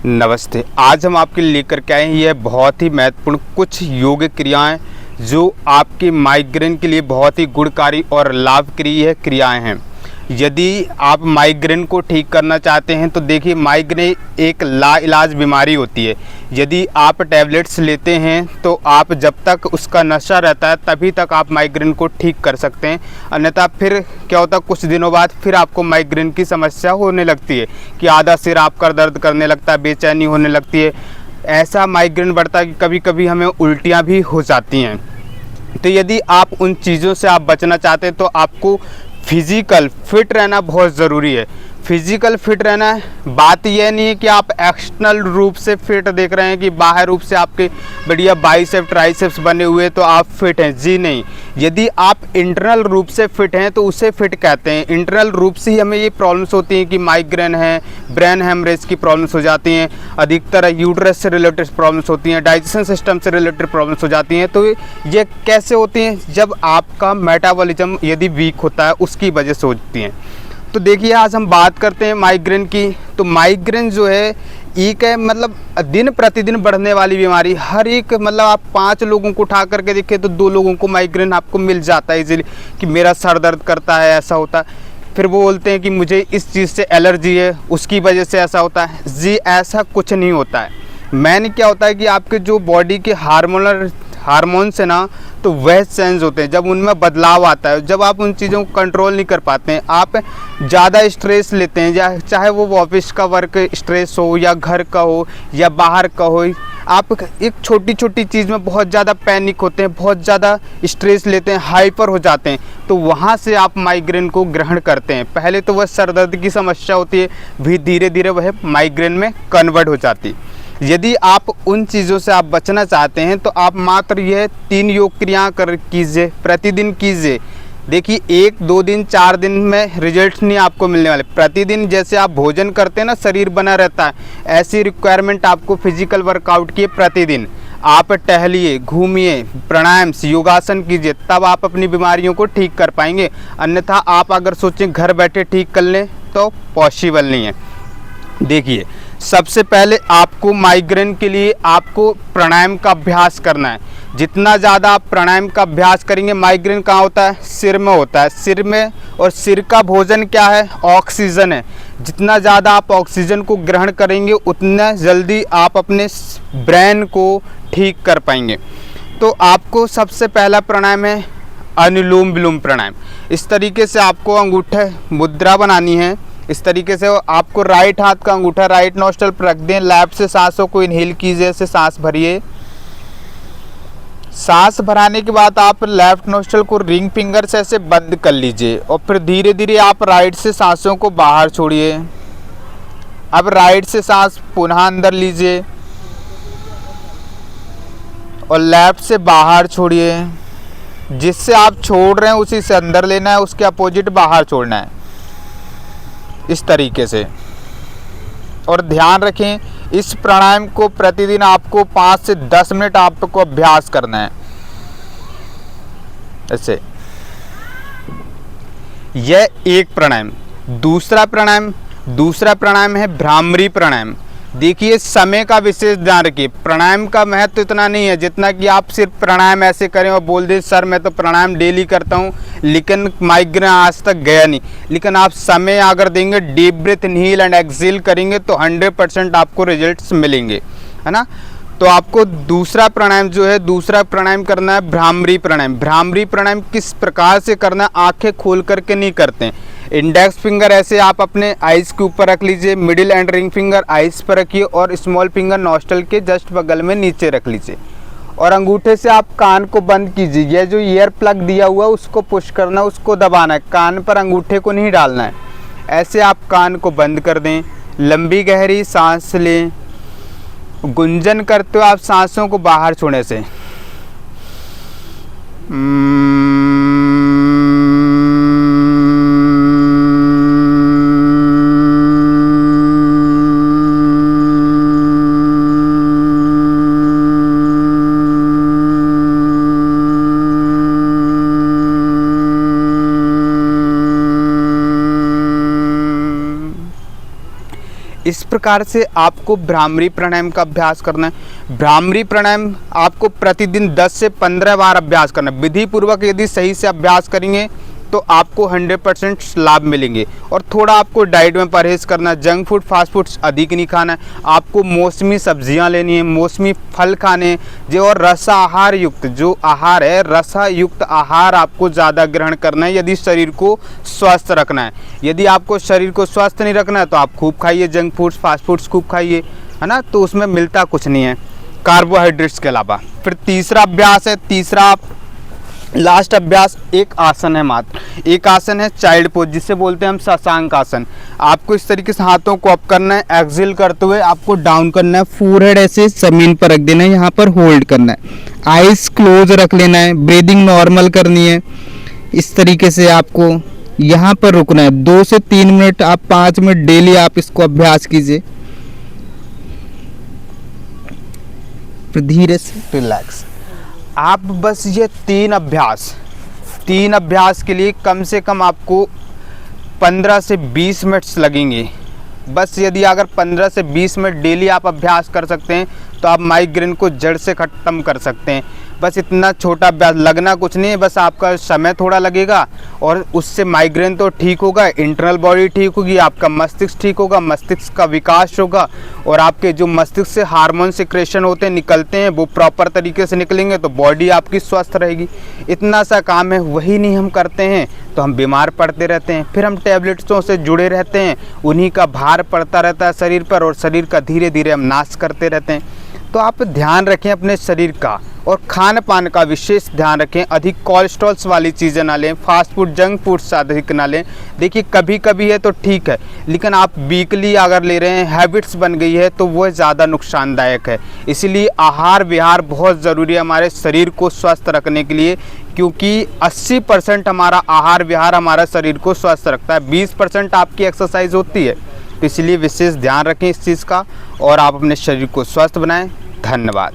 नमस्ते। आज हम आपके लिए लेकर के आए हैं यह बहुत ही महत्वपूर्ण कुछ योग क्रियाएं जो आपके माइग्रेन के लिए बहुत ही गुणकारी और लाभकारी क्रियाएं हैं। यदि आप माइग्रेन को ठीक करना चाहते हैं तो देखिए, माइग्रेन एक लाइलाज बीमारी होती है। यदि आप टैबलेट्स लेते हैं तो आप जब तक उसका नशा रहता है तभी तक आप माइग्रेन को ठीक कर सकते हैं, अन्यथा फिर क्या होता है, कुछ दिनों बाद फिर आपको माइग्रेन की समस्या होने लगती है कि आधा सिर आपका दर्द करने लगता है, बेचैनी होने लगती है। ऐसा माइग्रेन बढ़ता है कि कभी कभी हमें उल्टियाँ भी हो जाती हैं। तो यदि आप उन चीज़ों से आप बचना चाहते हैं तो आपको फिज़िकल फिट रहना बहुत ज़रूरी है। फिज़िकल फिट रहना है, बात यह नहीं है कि आप एक्सटर्नल रूप से फिट देख रहे हैं कि बाहर रूप से आपके बढ़िया बाइसेप ट्राइसेप्स बने हुए तो आप फिट हैं, जी नहीं। यदि आप इंटरनल रूप से फिट हैं तो उसे फिट कहते हैं। इंटरनल रूप से ही हमें ये प्रॉब्लम्स होती हैं कि माइग्रेन है, ब्रेन हेमरेज की प्रॉब्लम्स हो जाती हैं, अधिकतर यूट्रस से रिलेटेड प्रॉब्लम्स होती हैं, डाइजेशन सिस्टम से रिलेटेड प्रॉब्लम्स हो जाती हैं। तो ये कैसे होती हैं? जब आपका मेटाबॉलिज्म यदि वीक होता है उसकी वजह से होती हैं। तो देखिए, आज हम बात करते हैं माइग्रेन की। तो माइग्रेन जो है एक है, मतलब दिन प्रतिदिन बढ़ने वाली बीमारी। हर एक, मतलब आप 5 लोगों को उठा करके देखें तो 2 लोगों को माइग्रेन आपको मिल जाता है इजीली, कि मेरा सर दर्द करता है, ऐसा होता है। फिर वो बोलते हैं कि मुझे इस चीज़ से एलर्जी है, उसकी वजह से ऐसा होता है। जी, ऐसा कुछ नहीं होता है। मैंने क्या होता है कि आपके जो बॉडी के हार्मोन्स है ना, तो वह चेंज होते हैं। जब उनमें बदलाव आता है, जब आप उन चीज़ों को कंट्रोल नहीं कर पाते हैं, आप ज़्यादा स्ट्रेस लेते हैं, या चाहे वो ऑफिस का वर्क स्ट्रेस हो या घर का हो या बाहर का हो, आप एक छोटी छोटी चीज़ में बहुत ज़्यादा पैनिक होते हैं, बहुत ज़्यादा स्ट्रेस लेते हैं, हाइपर हो जाते हैं, तो वहाँ से आप माइग्रेन को ग्रहण करते हैं। पहले तो वह सर दर्द की समस्या होती है, भी धीरे धीरे वह माइग्रेन में कन्वर्ट हो जाती है। यदि आप उन चीज़ों से आप बचना चाहते हैं तो आप मात्र यह 3 योग क्रिया कीजिए, प्रतिदिन कीजिए। देखिए, 1, 2 दिन, 4 दिन में रिजल्ट नहीं आपको मिलने वाले। प्रतिदिन जैसे आप भोजन करते हैं ना, शरीर बना रहता है, ऐसी रिक्वायरमेंट आपको फिजिकल वर्कआउट की प्रतिदिन। आप टहलिए, घूमिए, प्राणायाम योगासन कीजिए, तब आप अपनी बीमारियों को ठीक कर पाएंगे। अन्यथा आप अगर सोचें घर बैठे ठीक कर लें तो पॉसिबल नहीं है। देखिए, सबसे पहले आपको माइग्रेन के लिए आपको प्राणायाम का अभ्यास करना है। जितना ज़्यादा आप प्राणायाम का अभ्यास करेंगे, माइग्रेन कहाँ होता है? सिर में होता है। सिर में, और सिर का भोजन क्या है? ऑक्सीजन है। जितना ज़्यादा आप ऑक्सीजन को ग्रहण करेंगे उतना जल्दी आप अपने ब्रेन को ठीक कर पाएंगे। तो आपको सबसे पहला प्राणायाम है अनुलोम विलोम प्राणायाम। इस तरीके से आपको अंगूठे मुद्रा बनानी है। इस तरीके से आपको राइट हाथ का अंगूठा राइट नोस्ट्रल पर रख दें, लेफ्ट से सांसों को इनहेल कीजिए, ऐसे सांस भरिए। सांस भराने के बाद आप लेफ्ट नोस्ट्रल को रिंग फिंगर से ऐसे बंद कर लीजिए, और फिर धीरे धीरे आप राइट से सांसों को बाहर छोड़िए। अब राइट से सांस पुनः अंदर लीजिए और लेफ्ट से बाहर छोड़िए। जिससे आप छोड़ रहे हैं उसी से अंदर लेना है, उसके अपोजिट बाहर छोड़ना है, इस तरीके से। और ध्यान रखें, इस प्राणायाम को प्रतिदिन आपको 5 से 10 मिनट आपको अभ्यास करना है ऐसे। यह एक प्राणायाम। दूसरा प्राणायाम है भ्रामरी प्राणायाम। देखिए, समय का विशेष ध्यान रखिए। प्राणायाम का महत्व इतना नहीं है जितना कि आप सिर्फ प्राणायाम ऐसे करें और बोल दें सर मैं तो प्राणायाम डेली करता हूँ लेकिन माइग्रेन आज तक गया नहीं। लेकिन आप समय अगर देंगे, deep breath inhale and exhale करेंगे तो 100% आपको रिजल्ट्स मिलेंगे, है ना। तो आपको दूसरा प्राणायाम करना है भ्रामरी प्राणायाम। भ्रामरी प्राणायाम किस प्रकार से करना है? आंखें खोल करके नहीं करते हैं। इंडेक्स फिंगर ऐसे आप अपने आइज़ के ऊपर रख लीजिए, middle and ring finger eyes पर रखिए, और स्मॉल फिंगर नॉस्ट्रल के जस्ट बगल में नीचे रख लीजिए, और अंगूठे से आप कान को बंद कीजिए। यह जो ईयर प्लग दिया हुआ है उसको पुश करना, उसको दबाना है, कान पर अंगूठे को नहीं डालना है। ऐसे आप कान को बंद कर दें। लंबी गहरी सांस लें। गुंजन करते हुए आप सांसों को बाहर छोड़ने से इस प्रकार से आपको भ्रामरी प्राणायाम का अभ्यास करना है। भ्रामरी प्राणायाम आपको प्रतिदिन 10 से 15 बार अभ्यास करना है। विधि पूर्वक यदि सही से अभ्यास करेंगे तो आपको 100% लाभ मिलेंगे। और थोड़ा आपको डाइट में परहेज़ करना है, जंक फूड फास्ट फूड्स अधिक नहीं खाना है, आपको मौसमी सब्जियां लेनी है, मौसमी फल खाने हैं जो, और रसाहार युक्त जो आहार है, रसा युक्त आहार आपको ज़्यादा ग्रहण करना है यदि शरीर को स्वस्थ रखना है। यदि आपको शरीर को स्वस्थ नहीं रखना है तो आप खूब खाइए, जंक फूड्स फास्ट फूड्स खूब खाइए, है ना, तो उसमें मिलता कुछ नहीं है कार्बोहाइड्रेट्स के अलावा। फिर तीसरा अभ्यास है, तीसरा लास्ट अभ्यास एक आसन है मात्र। एक आसन है चाइल्ड पोज, जिसे बोलते हैं हम शशांक आसन। आपको इस तरीके से हाथों को अप करना है, एक्सेल करते हुए आपको डाउन करना है, फोरहेड ऐसे जमीन पर रख देना है, यहाँ पर होल्ड करना है, आइज क्लोज रख लेना है, ब्रीदिंग नॉर्मल करनी है। इस तरीके से आपको यहाँ पर रुकना है 2 से 3 मिनट, आप 5 मिनट डेली आप इसको अभ्यास कीजिए। फिर धीरे से रिलैक्स। आप बस ये 3 अभ्यास के लिए कम से कम आपको 15 से 20 मिनट्स लगेंगे। बस यदि अगर 15 से 20 मिनट डेली आप अभ्यास कर सकते हैं तो आप माइग्रेन को जड़ से ख़त्म कर सकते हैं। बस इतना छोटा अभ्यास, लगना कुछ नहीं है, बस आपका समय थोड़ा लगेगा और उससे माइग्रेन तो ठीक होगा, इंटरनल बॉडी ठीक होगी, आपका मस्तिष्क ठीक होगा, मस्तिष्क का विकास होगा और आपके जो मस्तिष्क से हार्मोन सिक्रेशन होते हैं, निकलते हैं, वो प्रॉपर तरीके से निकलेंगे तो बॉडी आपकी स्वस्थ रहेगी। इतना सा काम है, वही नहीं हम करते हैं तो हम बीमार पड़ते रहते हैं, फिर हम टैबलेट्सों से जुड़े रहते हैं, उन्हीं का भार पड़ता रहता है शरीर पर और शरीर का धीरे धीरे हम नाश करते रहते हैं। तो आप ध्यान रखें अपने शरीर का और खान पान का विशेष ध्यान रखें। अधिक कोलेस्ट्रॉल्स वाली चीज़ें ना लें, फास्ट फूड जंक फूड्स अधिक ना लें। देखिए कभी कभी है तो ठीक है, लेकिन आप वीकली अगर ले रहे हैं, हैबिट्स बन गई है तो वो ज़्यादा नुकसानदायक है। इसीलिए आहार विहार बहुत ज़रूरी है हमारे शरीर को स्वस्थ रखने के लिए, क्योंकि 80% हमारा आहार विहार हमारा शरीर को स्वस्थ रखता है, 20% आपकी एक्सरसाइज होती है। तो इसलिए विशेष ध्यान रखें इस चीज़ का और आप अपने शरीर को स्वस्थ बनाएं। धन्यवाद।